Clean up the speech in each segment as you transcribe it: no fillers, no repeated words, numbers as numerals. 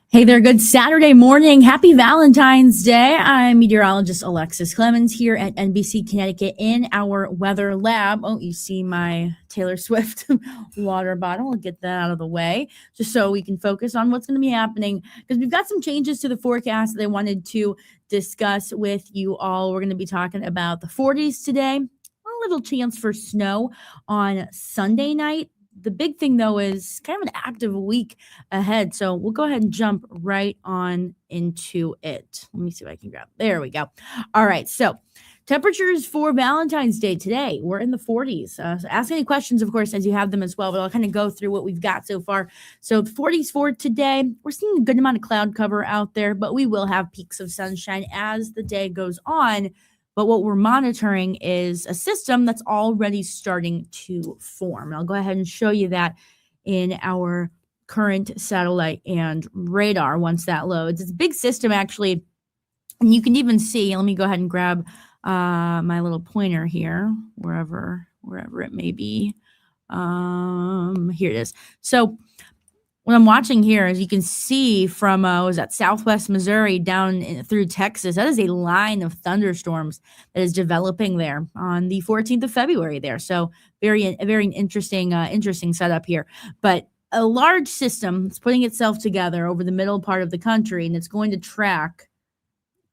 Hey there, good Saturday morning. Happy Valentine's Day. I'm meteorologist Alexis Clemens here at NBC Connecticut in our weather lab. Oh, you see my Taylor Swift water bottle. I'll get that out of the way just so we can focus on what's going to be happening because we've got some changes to the forecast that I wanted to discuss with you all. We're going to be talking about the 40s today, a little chance for snow on Sunday night. The big thing, though, is kind of an active week ahead. So we'll go ahead and jump right on into it. Let me see if I can grab. There we go. All right. So temperatures for Valentine's Day today, we're in the 40s. So ask any questions, of course, as you have them as well. But I'll kind of go through what we've got so far. So the 40s for today, we're seeing a good amount of cloud cover out there, but we will have peaks of sunshine as the day goes on. But what we're monitoring is a system that's already starting to form. And I'll go ahead and show you that in our current satellite and radar once that loads. It's a big system, actually. And you can even see, let me go ahead and grab my little pointer here, wherever it may be. Here it is. So what I'm watching here, as you can see from, was that Southwest Missouri down through Texas, that is a line of thunderstorms that is developing there on the 14th of February there. So very interesting setup here. But a large system is putting itself together over the middle part of the country, and it's going to track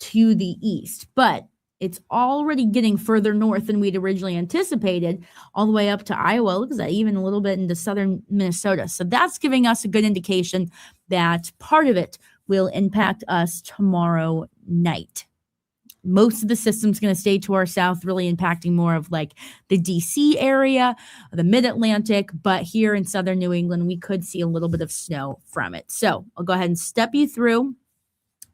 to the east. But it's already getting further north than we'd originally anticipated, all the way up to Iowa. Look at that, even a little bit into southern Minnesota. So that's giving us a good indication that part of it will impact us tomorrow night. Most of the system's going to stay to our south, really impacting more of like the DC area, the mid-Atlantic. But here in southern New England, we could see a little bit of snow from it. So I'll go ahead and step you through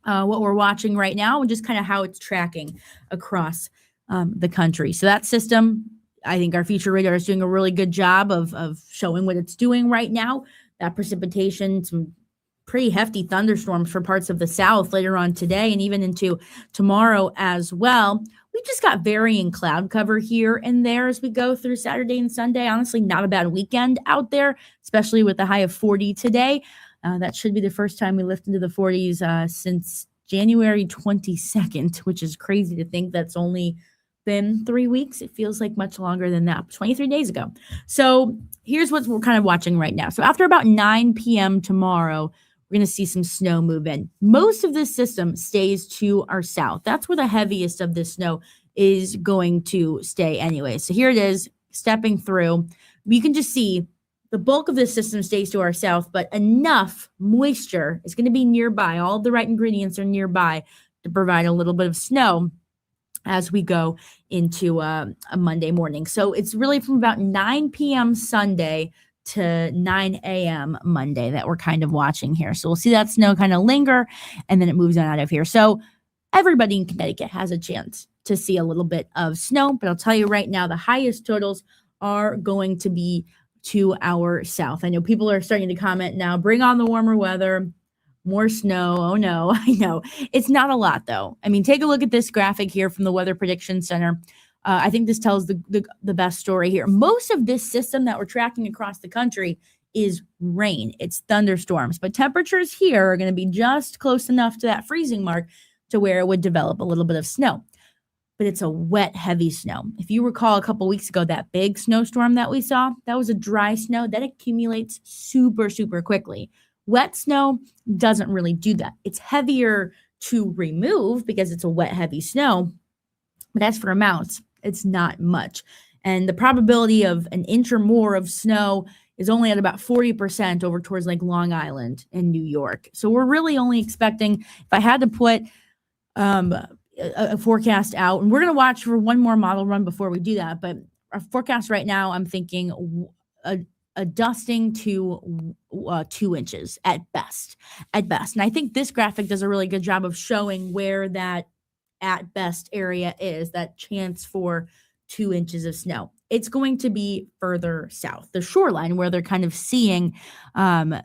what we're watching right now and just kind of how it's tracking across the country. So that system, I think our future radar is doing a really good job of showing what it's doing right now. That precipitation, some pretty hefty thunderstorms for parts of the south later on today and even into tomorrow as well. We just got varying cloud cover here and there as we go through Saturday and Sunday. Honestly, not a bad weekend out there, especially with the high of 40 today. That should be the first time we lift into the 40s since January 22nd, which is crazy to think that's only been 3 weeks. It feels like much longer than that, 23 days ago. So here's what we're kind of watching right now. So after about 9 p.m. tomorrow, we're going to see some snow move in. Most of this system stays to our south. That's where the heaviest of this snow is going to stay anyway. So here it is, stepping through. You can just see the bulk of this system stays to our south, but enough moisture is going to be nearby. All the right ingredients are nearby to provide a little bit of snow as we go into a Monday morning. So it's really from about 9 p.m. Sunday to 9 a.m. Monday that we're kind of watching here. So we'll see that snow kind of linger, and then it moves on out of here. So everybody in Connecticut has a chance to see a little bit of snow, but I'll tell you right now, the highest totals are going to be to our south. I know people are starting to comment now, bring on the warmer weather, more snow. Oh no, I know. It's not a lot though. I mean, take a look at this graphic here from the Weather Prediction Center. I think this tells the best story here. Most of this system that we're tracking across the country is rain. It's thunderstorms, but temperatures here are going to be just close enough to that freezing mark to where it would develop a little bit of snow. But it's a wet, heavy snow. If you recall a couple weeks ago, that big snowstorm that we saw, that was a dry snow that accumulates super, super quickly. Wet snow doesn't really do that. It's heavier to remove because it's a wet, heavy snow. But as for amounts, it's not much. And the probability of an inch or more of snow is only at about 40% over towards like Long Island and New York. So we're really only expecting, if I had to put a forecast out, and we're going to watch for one more model run before we do that, but our forecast right now, I'm thinking a dusting to 2 inches at best. And I think this graphic does a really good job of showing where that at best area is, that chance for 2 inches of snow. It's going to be further south, the shoreline, where they're kind of seeing where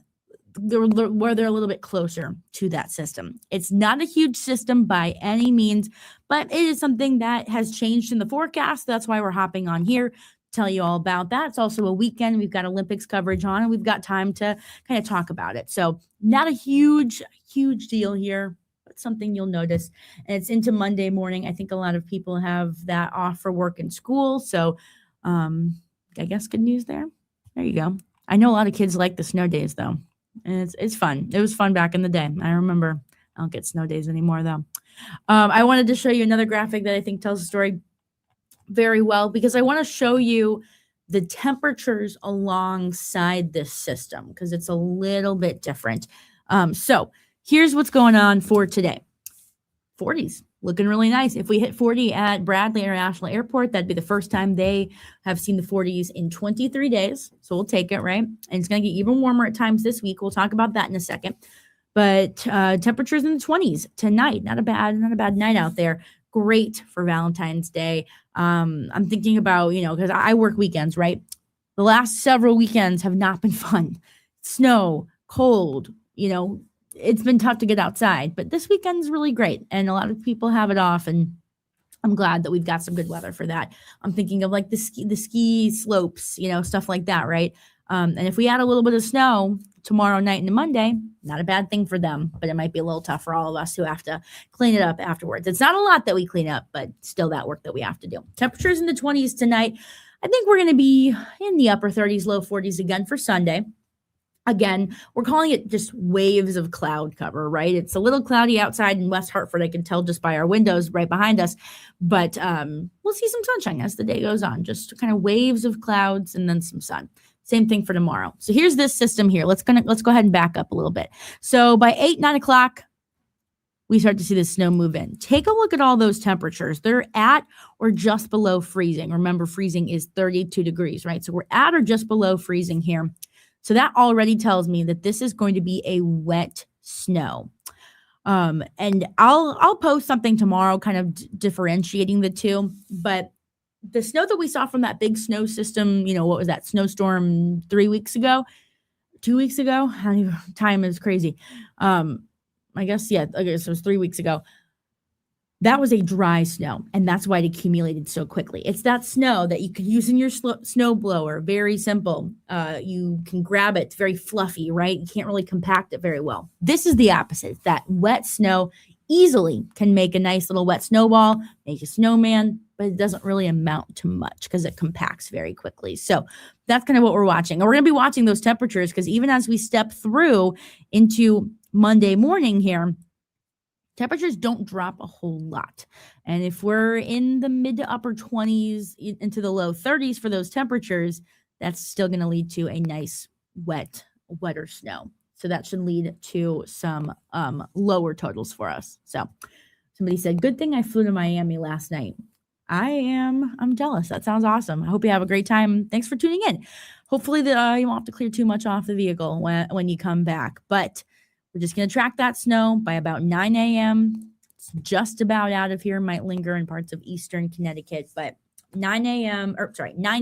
they're a little bit closer to that system. It's not a huge system by any means, but it is something that has changed in the forecast. That's why we're hopping on here to tell you all about that. It's also a weekend. We've got Olympics coverage on, and we've got time to kind of talk about it. So not a huge deal here, but something you'll notice. And it's into Monday morning. I think a lot of people have that off for work and school. So I guess good news there. There you go. I know a lot of kids like the snow days, though. And it's fun. It was fun back in the day. I remember. I don't get snow days anymore, though. I wanted to show you another graphic that I think tells the story very well, because I want to show you the temperatures alongside this system, because it's a little bit different. So here's what's going on for today. 40s, looking really nice. If we hit 40 at Bradley International Airport, that'd be the first time they have seen the 40s in 23 days. So we'll take it, right? And it's going to get even warmer at times this week. We'll talk about that in a second. But temperatures in the 20s tonight. Not a bad night out there. Great for Valentine's Day. I'm thinking about, because I work weekends, right? The last several weekends have not been fun. Snow, cold, it's been tough to get outside, but this weekend's really great. And a lot of people have it off, and I'm glad that we've got some good weather for that. I'm thinking of like the ski slopes, stuff like that, right? And if we add a little bit of snow tomorrow night into Monday, not a bad thing for them, but it might be a little tough for all of us who have to clean it up afterwards. It's not a lot that we clean up, but still that work that we have to do. Temperatures in the 20s tonight. I think we're going to be in the upper 30s, low 40s again for Sunday. Again, we're calling it just waves of cloud cover, right? It's a little cloudy outside in West Hartford. I can tell just by our windows right behind us, but we'll see some sunshine as the day goes on, just kind of waves of clouds and then some sun. Same thing for tomorrow. So here's this system here. Let's go ahead and back up a little bit. So by 9 o'clock, we start to see the snow move in. Take a look at all those temperatures. They're at or just below freezing. Remember, freezing is 32 degrees, right? So we're at or just below freezing here. So that already tells me that this is going to be a wet snow. And I'll post something tomorrow kind of differentiating the two. But the snow that we saw from that big snow system, what was that snowstorm 3 weeks ago? 2 weeks ago? Time is crazy. I guess it was 3 weeks ago. That was a dry snow, and that's why it accumulated so quickly. It's that snow that you can use in your snow blower. Very simple. You can grab it. It's very fluffy, right? You can't really compact it very well. This is the opposite. That wet snow easily can make a nice little wet snowball, make a snowman, but it doesn't really amount to much because it compacts very quickly. So that's kind of what we're watching. And we're going to be watching those temperatures, because even as we step through into Monday morning here, temperatures don't drop a whole lot. And if we're in the mid to upper 20s into the low 30s for those temperatures, that's still going to lead to a nice wetter snow. So that should lead to some lower totals for us. So somebody said, good thing I flew to Miami last night. I'm jealous. That sounds awesome. I hope you have a great time. Thanks for tuning in. Hopefully you won't have to clear too much off the vehicle when you come back. But we're just going to track that snow by about 9 a.m. It's just about out of here. Might linger in parts of eastern Connecticut, but 9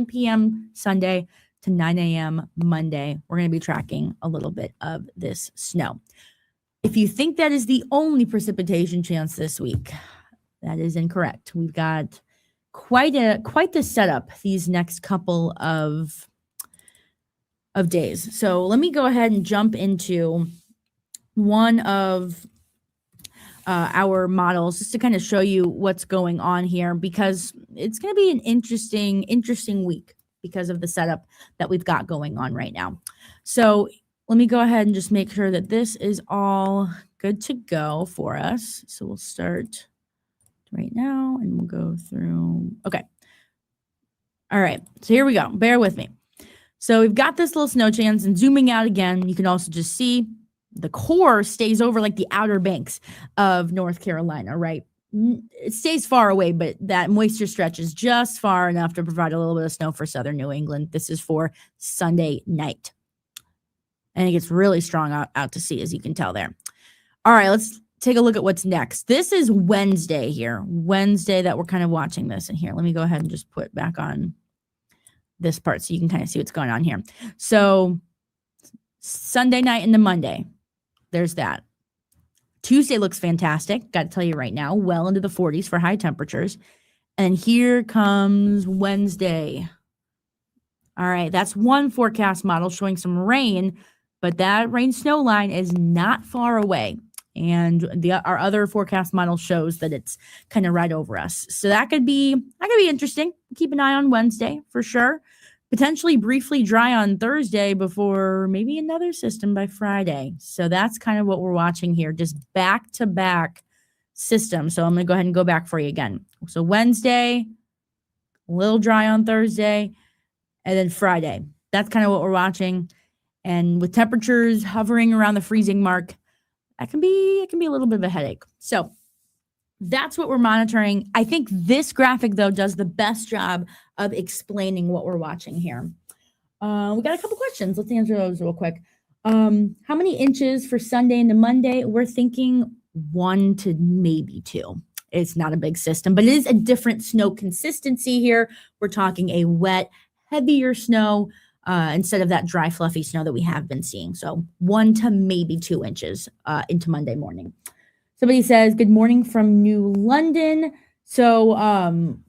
p.m. Sunday to 9 a.m. Monday, we're going to be tracking a little bit of this snow. If you think that is the only precipitation chance this week, that is incorrect. We've got quite the setup these next couple of days. So let me go ahead and jump into one of our models just to kind of show you what's going on here, because it's going to be an interesting week because of the setup that we've got going on right now. So let me go ahead and just make sure that this is all good to go for us. So we'll start right now and we'll go through. Okay. All right. So here we go. Bear with me. So we've got this little snow chance, and zooming out again, you can also just see the core stays over like the outer banks of North Carolina, right? It stays far away, but that moisture stretches just far enough to provide a little bit of snow for southern New England. This is for Sunday night. And it gets really strong out to sea, as you can tell there. All right, let's take a look at what's next. This is Wednesday here. Wednesday that we're kind of watching this. And here, let me go ahead and just put back on this part so you can kind of see what's going on here. So Sunday night into Monday, there's that. Tuesday looks fantastic. Got to tell you right now, well into the 40s for high temperatures. And here comes Wednesday. All right, that's one forecast model showing some rain, but that rain snow line is not far away. And our other forecast model shows that it's kind of right over us. So that could be interesting. Keep an eye on Wednesday for sure. Potentially briefly dry on Thursday before maybe another system by Friday. So that's kind of what we're watching here, just back-to-back systems. So I'm going to go ahead and go back for you again. So Wednesday, a little dry on Thursday, and then Friday. That's kind of what we're watching. And with temperatures hovering around the freezing mark, it can be a little bit of a headache. So that's what we're monitoring. I think this graphic, though, does the best job of explaining what we're watching here. We got a couple questions. Let's answer those real quick. How many inches for Sunday into Monday? We're thinking 1 to maybe 2. It's not a big system, but it is a different snow consistency here. We're talking a wet, heavier snow instead of that dry, fluffy snow that we have been seeing. So 1 to maybe 2 inches into Monday morning. Somebody says, good morning from New London. So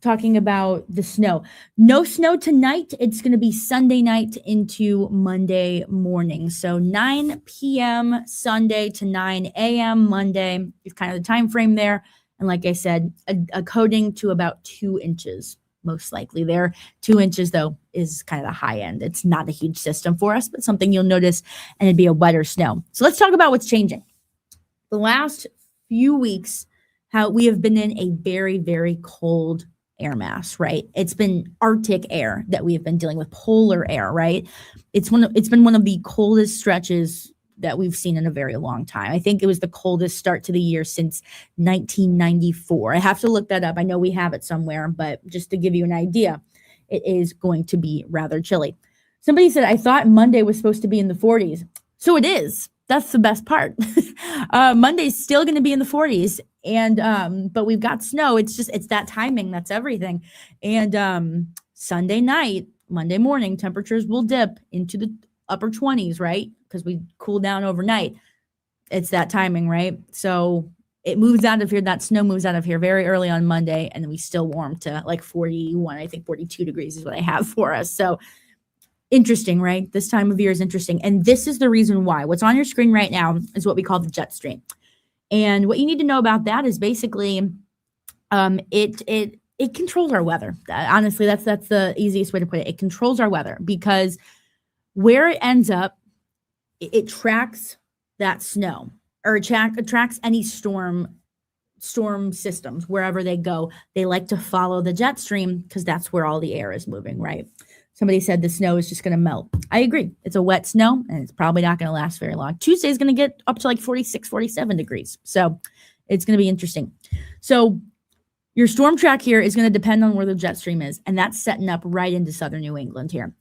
talking about the snow. No snow tonight. It's going to be Sunday night into Monday morning. So 9 p.m. Sunday to 9 a.m. Monday is kind of the time frame there. And like I said, a coating to about 2 inches, most likely there. 2 inches, though, is kind of the high end. It's not a huge system for us, but something you'll notice, and it'd be a wetter snow. So let's talk about what's changing. The last few weeks, how we have been in a very, very cold air mass, right? It's been Arctic air that we have been dealing with, polar air, right? It's been one of the coldest stretches that we've seen in a very long time. I think it was the coldest start to the year since 1994. I have to look that up. I know we have it somewhere, but just to give you an idea, it is going to be rather chilly. Somebody said, I thought Monday was supposed to be in the 40s. So it is. That's the best part. Monday's still going to be in the 40s, and but we've got snow. It's that timing. That's everything. And Sunday night, Monday morning, temperatures will dip into the upper 20s, right? Because we cool down overnight. It's that timing, right? So it moves out of here. That snow moves out of here very early on Monday, and then we still warm to like 41. I think 42 degrees is what I have for us. So interesting, right? This time of year is interesting. And this is the reason why. What's on your screen right now is what we call the jet stream. And what you need to know about that is basically it controls our weather. Honestly, that's the easiest way to put it. It controls our weather because where it ends up, it tracks that snow, or it tracks any storm systems wherever they go. They like to follow the jet stream because that's where all the air is moving, right? Somebody said the snow is just going to melt. I agree. It's a wet snow, and it's probably not going to last very long. Tuesday is going to get up to like 46, 47 degrees. So it's going to be interesting. So your storm track here is going to depend on where the jet stream is, and that's setting up right into southern New England here.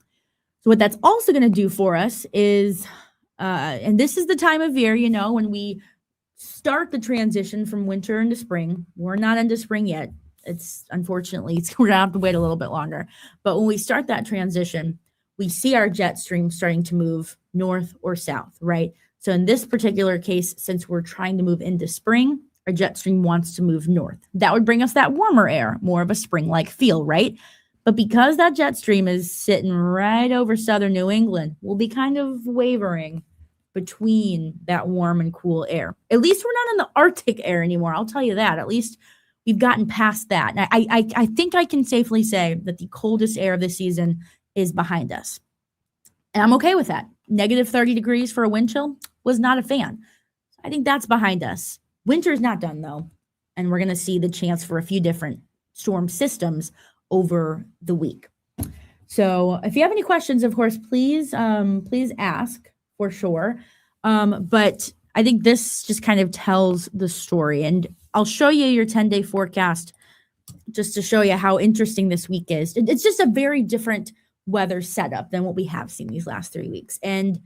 So what that's also going to do for us is, and this is the time of year, when we start the transition from winter into spring. We're not into spring yet. Unfortunately, we're going to have to wait a little bit longer. But when we start that transition, we see our jet stream starting to move north or south, right? So in this particular case, since we're trying to move into spring, our jet stream wants to move north. That would bring us that warmer air, more of a spring-like feel, right? But because that jet stream is sitting right over southern New England, we'll be kind of wavering between that warm and cool air. At least we're not in the Arctic air anymore. I'll tell you that. At least we've gotten past that. And I think I can safely say that the coldest air of the season is behind us. And I'm okay with that. Negative 30 degrees for a wind chill was not a fan. I think that's behind us. Winter is not done, though. And we're going to see the chance for a few different storm systems over the week. So if you have any questions, of course, please ask for sure. But I think this just kind of tells the story. And I'll show you your 10-day forecast just to show you how interesting this week is. It's just a very different weather setup than what we have seen these last 3 weeks. And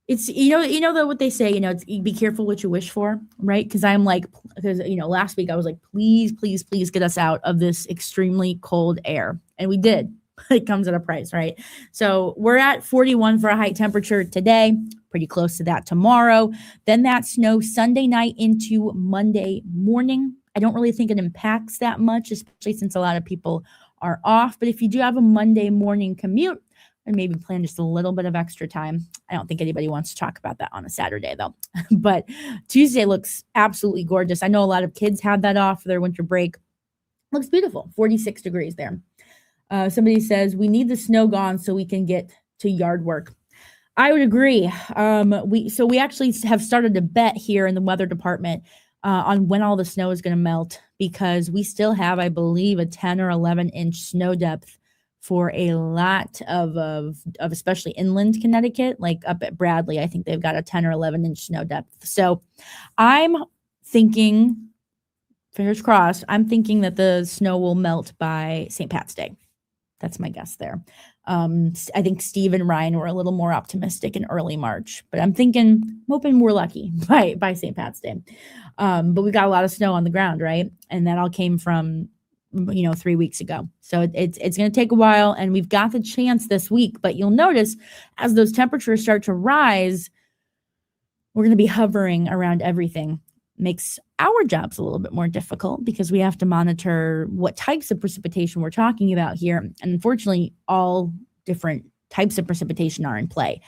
it's though what they say, it's be careful what you wish for, right? Because last week I was like, please, please, please get us out of this extremely cold air. And we did. It comes at a price, right? So we're at 41 for a high temperature today, pretty close to that tomorrow. Then that snow Sunday night into Monday morning. I don't really think it impacts that much, especially since a lot of people are off. But if you do have a Monday morning commute, and maybe plan just a little bit of extra time. I don't think anybody wants to talk about that on a Saturday, though. But Tuesday looks absolutely gorgeous. I know a lot of kids had that off for their winter break. Looks beautiful, 46 degrees there. Somebody says, we need the snow gone so we can get to yard work. I would agree. We actually have started a bet here in the weather department on when all the snow is going to melt, because we still have, I believe, a 10 or 11 inch snow depth for a lot of especially inland Connecticut, like up at Bradley. I think they've got a 10 or 11 inch snow depth. So I'm thinking, fingers crossed, I'm thinking that the snow will melt by St. Pat's Day. That's my guess there. I think Steve and Ryan were a little more optimistic in early March, but I'm hoping we're lucky by St. Pat's Day. But we've got a lot of snow on the ground, right? And that all came from 3 weeks ago. So it's going to take a while, and we've got the chance this week, but you'll notice as those temperatures start to rise, we're going to be hovering around everything. Makes our jobs a little bit more difficult because we have to monitor what types of precipitation we're talking about here. And unfortunately, all different types of precipitation are in play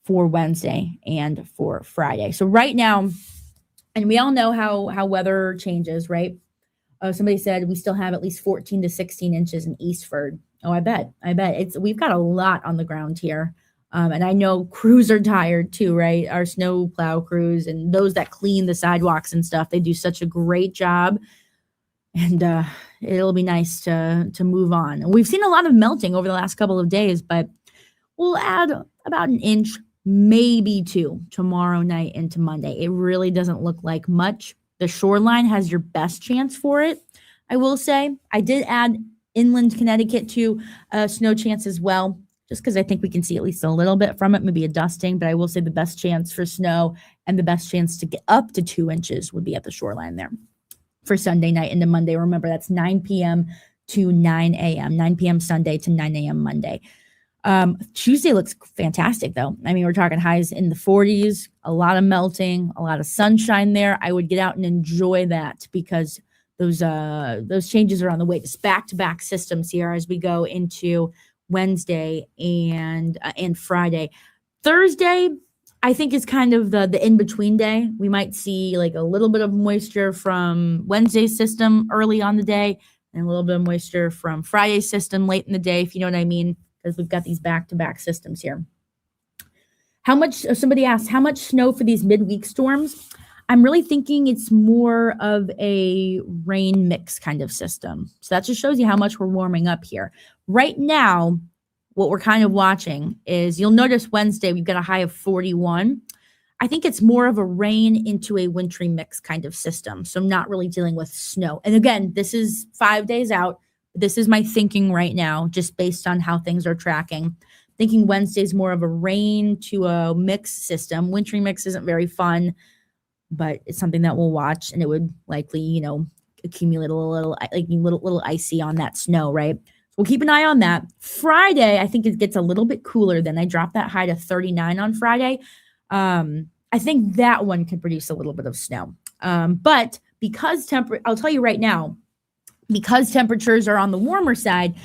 for Wednesday and for Friday. So right now, and we all know how weather changes, right? Somebody said we still have at least 14 to 16 inches in Eastford. Oh, I bet. We've got a lot on the ground here. And I know crews are tired too, right? Our snow plow crews and those that clean the sidewalks and stuff, they do such a great job. And it'll be nice to move on. And we've seen a lot of melting over the last couple of days, but we'll add about an inch, maybe two, tomorrow night into Monday. It really doesn't look like much. The shoreline has your best chance for it, I will say. I did add inland Connecticut to snow chance as well, just because I think we can see at least a little bit from it, maybe a dusting. But I will say the best chance for snow and the best chance to get up to 2 inches would be at the shoreline there for Sunday night into Monday. Remember, that's 9 p.m. to 9 a.m., 9 p.m. Sunday to 9 a.m. Monday. Tuesday looks fantastic, though. I mean, we're talking highs in the 40s, a lot of melting, a lot of sunshine there. I would get out and enjoy that because those changes are on the way. Just back-to-back systems here as we go into Wednesday and Friday. Thursday, I think, is kind of the in-between day. We might see like a little bit of moisture from Wednesday's system early on the day and a little bit of moisture from Friday's system late in the day, if you know what I mean, because we've got these back-to-back systems here. Somebody asked, how much snow for these midweek storms? I'm really thinking it's more of a rain mix kind of system. So that just shows you how much we're warming up here. Right now, what we're kind of watching is, you'll notice Wednesday, we've got a high of 41. I think it's more of a rain into a wintry mix kind of system. So I'm not really dealing with snow. And again, this is 5 days out. This is my thinking right now, just based on how things are tracking. Thinking Wednesday's more of a rain to a mix system. Wintry mix isn't very fun, but it's something that we'll watch, and it would likely, accumulate a little icy on that snow, right? So we'll keep an eye on that. Friday, I think it gets a little bit cooler. Then I dropped that high to 39 on Friday. I think that one could produce a little bit of snow. But because I'll tell you right now, because temperatures are on the warmer side,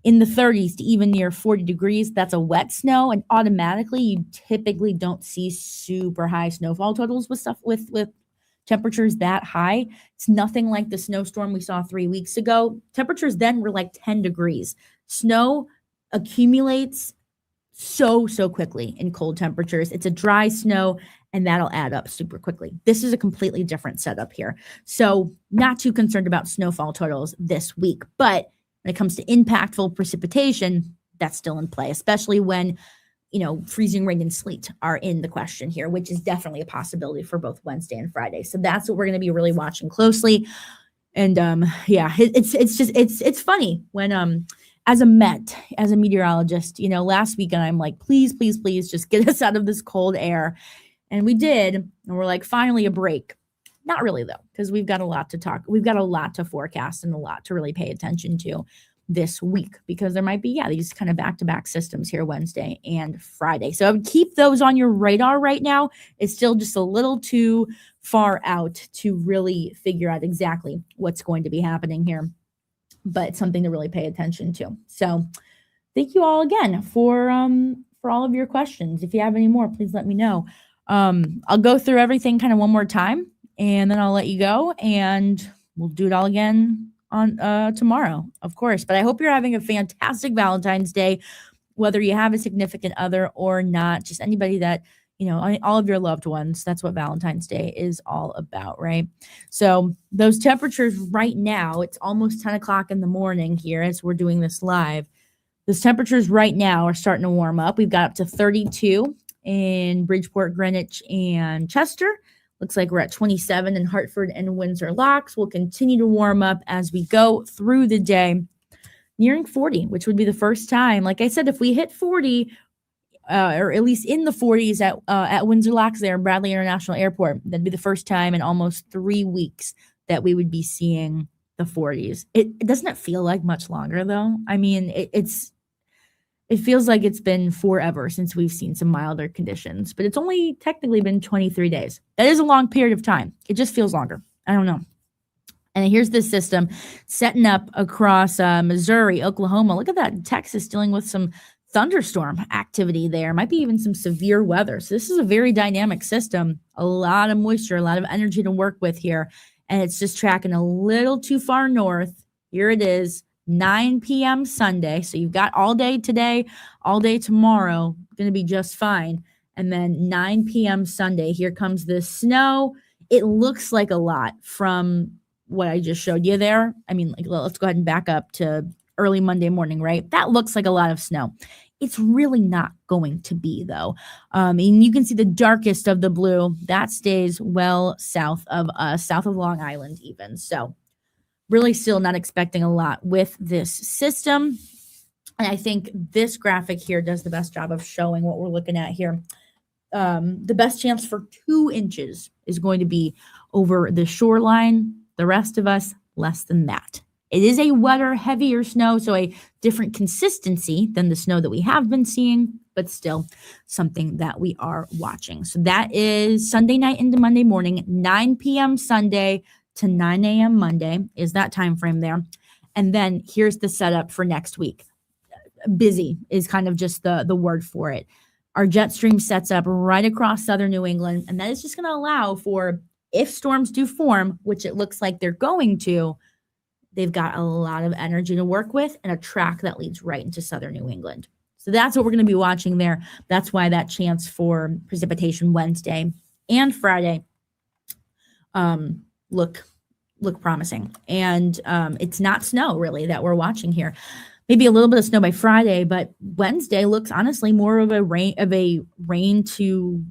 in the 30s to even near 40 degrees, that's a wet snow, and automatically you typically don't see super high snowfall totals with temperatures that high. It's nothing like the snowstorm we saw 3 weeks ago. Temperatures then were like 10 degrees. Snow accumulates so quickly in cold temperatures. It's a dry snow, and that'll add up super quickly. This is a completely different setup here. So not too concerned about snowfall totals this week, but when it comes to impactful precipitation, that's still in play, especially when, freezing rain and sleet are in the question here, which is definitely a possibility for both Wednesday and Friday. So that's what we're going to be really watching closely. And it's funny when as a meteorologist, last weekend I'm like, please, please, please just get us out of this cold air. And we did, and we're like, finally a break. Not really though, because we've got a lot to forecast and a lot to really pay attention to this week, because there might be, these kind of back-to-back systems here Wednesday and Friday. So I would keep those on your radar right now. It's still just a little too far out to really figure out exactly what's going to be happening here, but it's something to really pay attention to. So thank you all again for all of your questions. If you have any more, please let me know. I'll go through everything kind of one more time, and then I'll let you go, and we'll do it all again on tomorrow, of course. But I hope you're having a fantastic Valentine's Day, whether you have a significant other or not, just anybody that, all of your loved ones. That's what Valentine's Day is all about, right? So those temperatures right now, it's almost 10 o'clock in the morning here as we're doing this live. Those temperatures right now are starting to warm up. We've got up to 32 in Bridgeport, Greenwich, and Chester. Looks like we're at 27 in Hartford and Windsor Locks. We'll continue to warm up as we go through the day, nearing 40, which would be the first time. Like I said, if we hit 40, or at least in the 40s at Windsor Locks there, Bradley International Airport, that'd be the first time in almost 3 weeks that we would be seeing the 40s. It doesn't feel like much longer though. I mean, it feels like it's been forever since we've seen some milder conditions, but it's only technically been 23 days. That is a long period of time. It just feels longer. I don't know. And here's this system setting up across Missouri, Oklahoma. Look at that. Texas dealing with some thunderstorm activity there. Might be even some severe weather. So this is a very dynamic system. A lot of moisture, a lot of energy to work with here. And it's just tracking a little too far north. Here it is. 9 p.m. Sunday. So you've got all day today, all day tomorrow, going to be just fine. And then 9 p.m. Sunday, here comes the snow. It looks like a lot from what I just showed you there. I mean, let's go ahead and back up to early Monday morning, right? That looks like a lot of snow. It's really not going to be though. And you can see the darkest of the blue that stays well south of us, south of Long Island even. So really still not expecting a lot with this system. And I think this graphic here does the best job of showing what we're looking at here. The best chance for 2 inches is going to be over the shoreline. The rest of us, less than that. It is a wetter, heavier snow, so a different consistency than the snow that we have been seeing, but still something that we are watching. So that is Sunday night into Monday morning, 9 p.m. Sunday to 9 a.m. Monday is that time frame there. And then here's the setup for next week. Busy is kind of just the word for it. Our jet stream sets up right across southern New England, and that is just going to allow for, if storms do form, which it looks like they're going to, they've got a lot of energy to work with and a track that leads right into southern New England. So that's what we're going to be watching there. That's why that chance for precipitation Wednesday and Friday look promising. And it's not snow really that we're watching here. Maybe a little bit of snow by Friday, but Wednesday looks honestly more of a rain to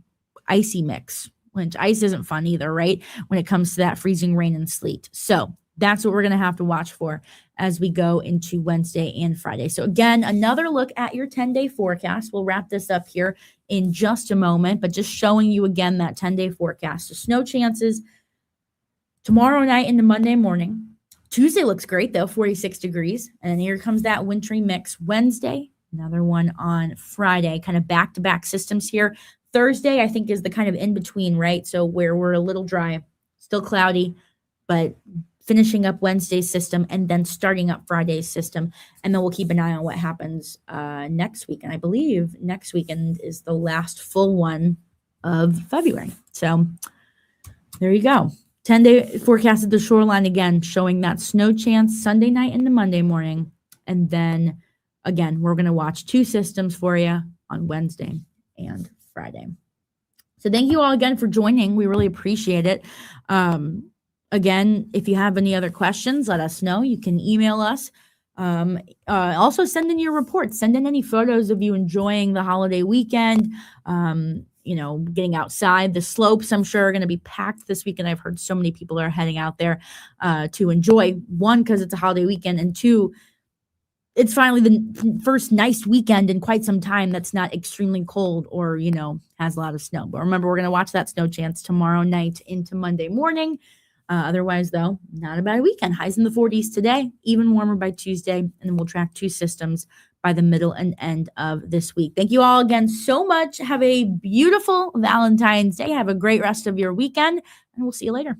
icy mix, which ice isn't fun either, right? When it comes to that freezing rain and sleet. So that's what we're going to have to watch for as we go into Wednesday and Friday. So again, another look at your 10-day forecast. We'll wrap this up here in just a moment, but just showing you again that 10-day forecast. So snow chances tomorrow night into Monday morning. Tuesday looks great though, 46 degrees. And then here comes that wintry mix Wednesday, another one on Friday, kind of back-to-back systems here. Thursday, I think, is the kind of in-between, right? So where we're a little dry, still cloudy, but finishing up Wednesday's system and then starting up Friday's system. And then we'll keep an eye on what happens next week. And I believe next weekend is the last full one of February. So there you go. 10-day forecast at the shoreline again, showing that snow chance Sunday night into Monday morning. And then again, we're going to watch 2 systems for you on Wednesday and Friday. So thank you all again for joining. We really appreciate it. Again, if you have any other questions, let us know. You can email us Also send in your reports. Send in any photos of you enjoying the holiday weekend. Getting outside. The slopes, I'm sure, are going to be packed this weekend. I've heard so many people are heading out there to enjoy. One, because it's a holiday weekend, and two, it's finally the first nice weekend in quite some time that's not extremely cold or, has a lot of snow. But remember, we're going to watch that snow chance tomorrow night into Monday morning. Otherwise, though, not a bad weekend. Highs in the 40s today, even warmer by Tuesday. And then we'll track 2 systems by the middle and end of this week. Thank you all again so much. Have a beautiful Valentine's Day. Have a great rest of your weekend, and we'll see you later.